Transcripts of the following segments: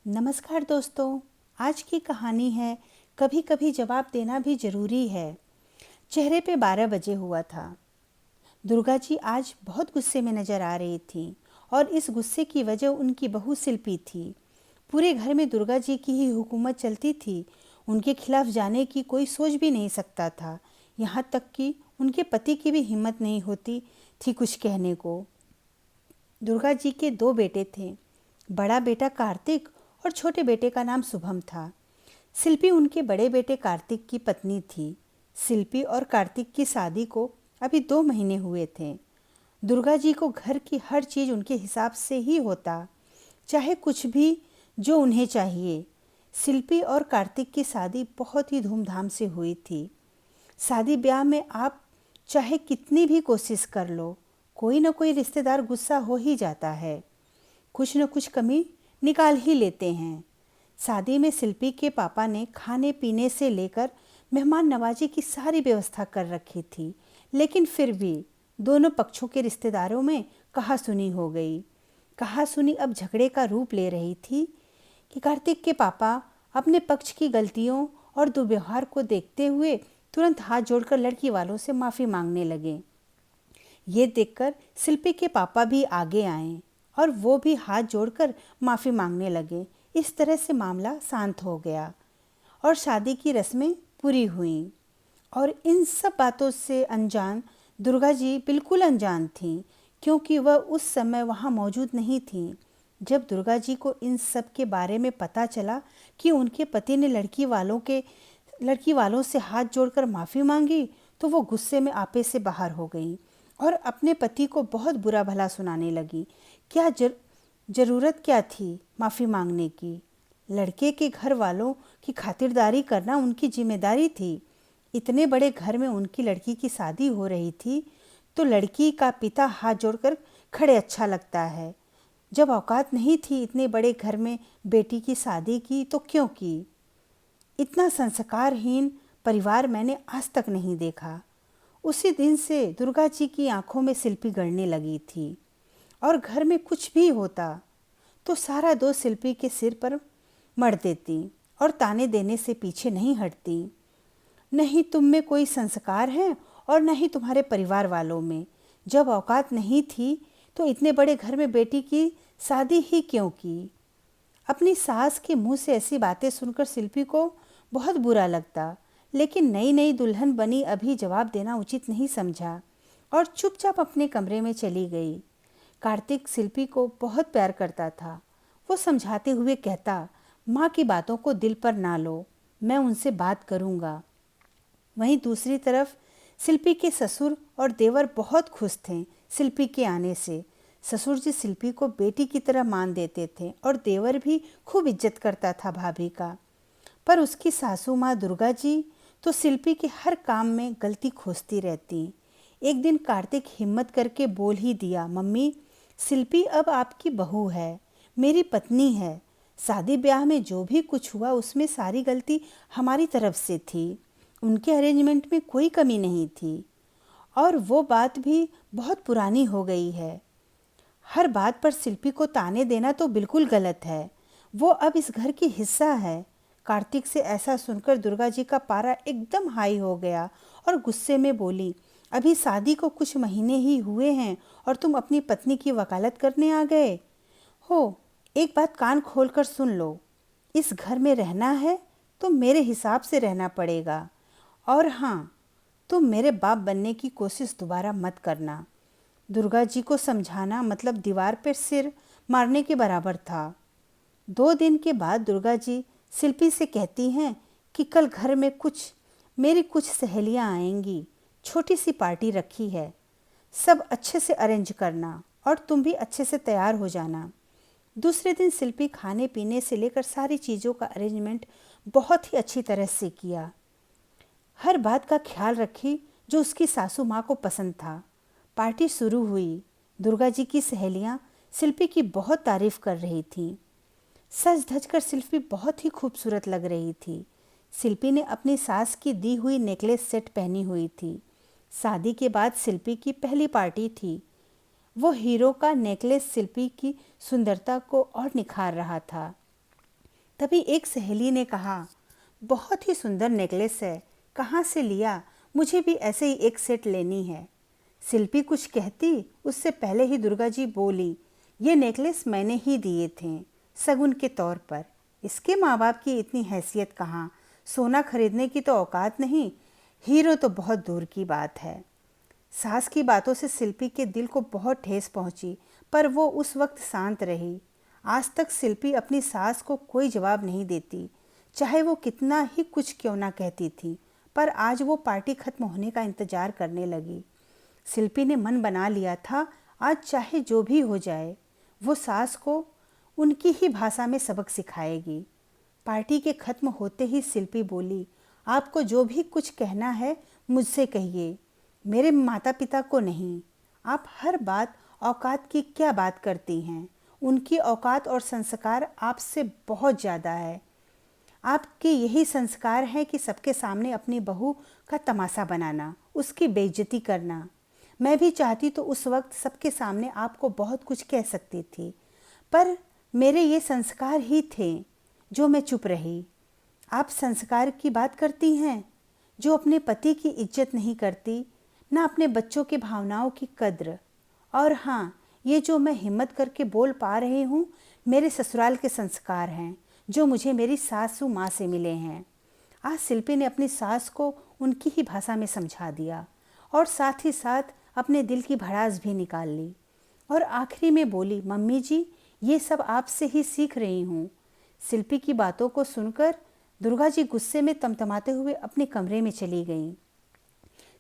नमस्कार दोस्तों। आज की कहानी है कभी कभी जवाब देना भी जरूरी है। चेहरे पे 12 बजे हुआ था। दुर्गा जी आज बहुत गुस्से में नजर आ रही थी और इस गुस्से की वजह उनकी बहू शिल्पी थी। पूरे घर में दुर्गा जी की ही हुकूमत चलती थी। उनके खिलाफ जाने की कोई सोच भी नहीं सकता था। यहाँ तक कि उनके पति की भी हिम्मत नहीं होती थी कुछ कहने को। दुर्गा जी के 2 बेटे थे। बड़ा बेटा कार्तिक और छोटे बेटे का नाम शुभम था। शिल्पी उनके बड़े बेटे कार्तिक की पत्नी थी। शिल्पी और कार्तिक की शादी को अभी 2 महीने हुए थे। दुर्गा जी को घर की हर चीज़ उनके हिसाब से ही होता, चाहे कुछ भी जो उन्हें चाहिए। शिल्पी और कार्तिक की शादी बहुत ही धूमधाम से हुई थी। शादी ब्याह में आप चाहे कितनी भी कोशिश कर लो, कोई ना कोई रिश्तेदार गुस्सा हो ही जाता है, कुछ न कुछ कमी निकाल ही लेते हैं। शादी में शिल्पी के पापा ने खाने पीने से लेकर मेहमान नवाजी की सारी व्यवस्था कर रखी थी, लेकिन फिर भी दोनों पक्षों के रिश्तेदारों में कहासुनी हो गई। कहासुनी अब झगड़े का रूप ले रही थी कि कार्तिक के पापा अपने पक्ष की गलतियों और दुर्व्यवहार को देखते हुए तुरंत हाथ जोड़कर लड़की वालों से माफ़ी मांगने लगे। ये देखकर शिल्पी के पापा भी आगे आए और वो भी हाथ जोड़कर माफ़ी मांगने लगे। इस तरह से मामला शांत हो गया और शादी की रस्में पूरी हुईं। और इन सब बातों से अनजान दुर्गा जी बिल्कुल अनजान थीं, क्योंकि वह उस समय वहाँ मौजूद नहीं थीं। जब दुर्गा जी को इन सब के बारे में पता चला कि उनके पति ने लड़की वालों से हाथ जोड़कर माफ़ी मांगी, तो वो गुस्से में आपे से बाहर हो गई और अपने पति को बहुत बुरा भला सुनाने लगी। क्या ज़रूरत क्या थी माफ़ी मांगने की? लड़के के घर वालों की खातिरदारी करना उनकी जिम्मेदारी थी। इतने बड़े घर में उनकी लड़की की शादी हो रही थी, तो लड़की का पिता हाथ जोड़कर खड़े अच्छा लगता है। जब औकात नहीं थी इतने बड़े घर में बेटी की शादी की, तो क्यों की? इतना संस्कारहीन परिवार मैंने आज तक नहीं देखा। उसी दिन से दुर्गा जी की आंखों में शिल्पी गड़ने लगी थी और घर में कुछ भी होता तो सारा दोष शिल्पी के सिर पर मढ़ देती और ताने देने से पीछे नहीं हटती। नहीं तुम में कोई संस्कार है और न ही तुम्हारे परिवार वालों में। जब औकात नहीं थी तो इतने बड़े घर में बेटी की शादी ही क्यों की? अपनी सास के मुंह से ऐसी बातें सुनकर शिल्पी को बहुत बुरा लगता, लेकिन नई नई दुल्हन बनी अभी जवाब देना उचित नहीं समझा और चुपचाप अपने कमरे में चली गई। कार्तिक शिल्पी को बहुत प्यार करता था। वो समझाते हुए कहता, माँ की बातों को दिल पर ना लो, मैं उनसे बात करूँगा। वहीं दूसरी तरफ शिल्पी के ससुर और देवर बहुत खुश थे शिल्पी के आने से। ससुर जी शिल्पी को बेटी की तरह मान देते थे और देवर भी खूब इज्जत करता था भाभी का। पर उसकी सासू माँ दुर्गा जी तो शिल्पी के हर काम में गलती खोजती रहती। एक दिन कार्तिक हिम्मत करके बोल ही दिया, मम्मी, शिल्पी अब आपकी बहू है, मेरी पत्नी है। शादी ब्याह में जो भी कुछ हुआ उसमें सारी गलती हमारी तरफ से थी। उनके अरेंजमेंट में कोई कमी नहीं थी और वो बात भी बहुत पुरानी हो गई है। हर बात पर शिल्पी को ताने देना तो बिल्कुल गलत है। वो अब इस घर की हिस्सा है। कार्तिक से ऐसा सुनकर दुर्गा जी का पारा एकदम हाई हो गया और गुस्से में बोली, अभी शादी को कुछ महीने ही हुए हैं और तुम अपनी पत्नी की वकालत करने आ गए हो। एक बात कान खोल कर सुन लो, इस घर में रहना है तो मेरे हिसाब से रहना पड़ेगा। और हाँ, तुम मेरे बाप बनने की कोशिश दोबारा मत करना। दुर्गा जी को समझाना मतलब दीवार पर सिर मारने के बराबर था। 2 दिन के बाद दुर्गा जी शिल्पी से कहती हैं कि कल घर में मेरी कुछ सहेलियां आएंगी, छोटी सी पार्टी रखी है, सब अच्छे से अरेंज करना और तुम भी अच्छे से तैयार हो जाना। दूसरे दिन शिल्पी खाने पीने से लेकर सारी चीज़ों का अरेंजमेंट बहुत ही अच्छी तरह से किया। हर बात का ख्याल रखी जो उसकी सासू माँ को पसंद था। पार्टी शुरू हुई। दुर्गा जी की सहेलियाँ शिल्पी की बहुत तारीफ कर रही थीं। सज धज कर शिल्पी बहुत ही खूबसूरत लग रही थी। शिल्पी ने अपनी सास की दी हुई नेकलेस सेट पहनी हुई थी। शादी के बाद शिल्पी की पहली पार्टी थी। वो हीरो का नेकलेस शिल्पी की सुंदरता को और निखार रहा था। तभी एक सहेली ने कहा, बहुत ही सुंदर नेकलेस है, कहाँ से लिया? मुझे भी ऐसे ही एक सेट लेनी है। शिल्पी कुछ कहती उससे पहले ही दुर्गा जी बोली, ये नेकलेस मैंने ही दिए थे शगुन के तौर पर। इसके माँ बाप की इतनी हैसियत कहाँ, सोना खरीदने की तो औकात नहीं, हीरो तो बहुत दूर की बात है। सास की बातों से शिल्पी के दिल को बहुत ठेस पहुंची, पर वो उस वक्त शांत रही। आज तक शिल्पी अपनी सास को कोई जवाब नहीं देती, चाहे वो कितना ही कुछ क्यों ना कहती थी। पर आज वो पार्टी खत्म होने का इंतजार करने लगी। शिल्पी ने मन बना लिया था, आज चाहे जो भी हो जाए वो सास को उनकी ही भाषा में सबक सिखाएगी। पार्टी के खत्म होते ही शिल्पी बोली, आपको जो भी कुछ कहना है मुझसे कहिए, मेरे माता पिता को नहीं। आप हर बात औकात की क्या बात करती हैं? उनकी औकात और संस्कार आपसे बहुत ज़्यादा है। आपके यही संस्कार हैं कि सबके सामने अपनी बहू का तमाशा बनाना, उसकी बेइज्जती करना। मैं भी चाहती तो उस वक्त सबके सामने आपको बहुत कुछ कह सकती थी, पर मेरे ये संस्कार ही थे जो मैं चुप रही। आप संस्कार की बात करती हैं, जो अपने पति की इज्जत नहीं करती, ना अपने बच्चों की भावनाओं की कद्र। और हाँ, ये जो मैं हिम्मत करके बोल पा रही हूँ, मेरे ससुराल के संस्कार हैं जो मुझे मेरी सासू माँ से मिले हैं। आज शिल्पी ने अपनी सास को उनकी ही भाषा में समझा दिया और साथ ही साथ अपने दिल की भड़ास भी निकाल ली। और आखिरी में बोली, मम्मी जी, ये सब आपसे ही सीख रही हूँ। शिल्पी की बातों को सुनकर दुर्गा जी गुस्से में तमतमाते हुए अपने कमरे में चली गईं।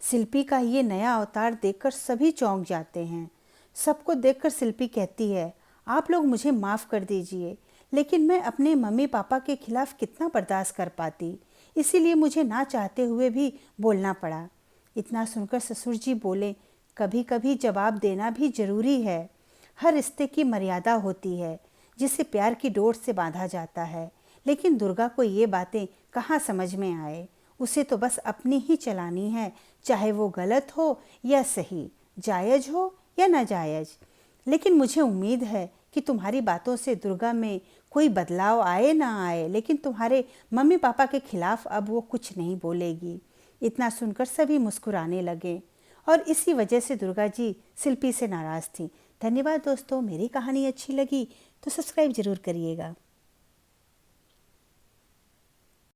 शिल्पी का ये नया अवतार देखकर सभी चौंक जाते हैं। सबको देखकर शिल्पी कहती है, आप लोग मुझे माफ़ कर दीजिए, लेकिन मैं अपने मम्मी पापा के खिलाफ कितना बर्दाश्त कर पाती, इसीलिए मुझे ना चाहते हुए भी बोलना पड़ा। इतना सुनकर ससुर जी बोले, कभी कभी जवाब देना भी ज़रूरी है। हर रिश्ते की मर्यादा होती है जिसे प्यार की डोर से बांधा जाता है। लेकिन दुर्गा को ये बातें कहाँ समझ में आए। उसे तो बस अपनी ही चलानी है, चाहे वो गलत हो या सही, जायज़ हो या नाजायज़। लेकिन मुझे उम्मीद है कि तुम्हारी बातों से दुर्गा में कोई बदलाव आए ना आए, लेकिन तुम्हारे मम्मी पापा के खिलाफ अब वो कुछ नहीं बोलेगी। इतना सुनकर सभी मुस्कुराने लगे और इसी वजह से दुर्गा जी शिल्पी से नाराज़ थी। धन्यवाद दोस्तों, मेरी कहानी अच्छी लगी तो सब्सक्राइब ज़रूर करिएगा।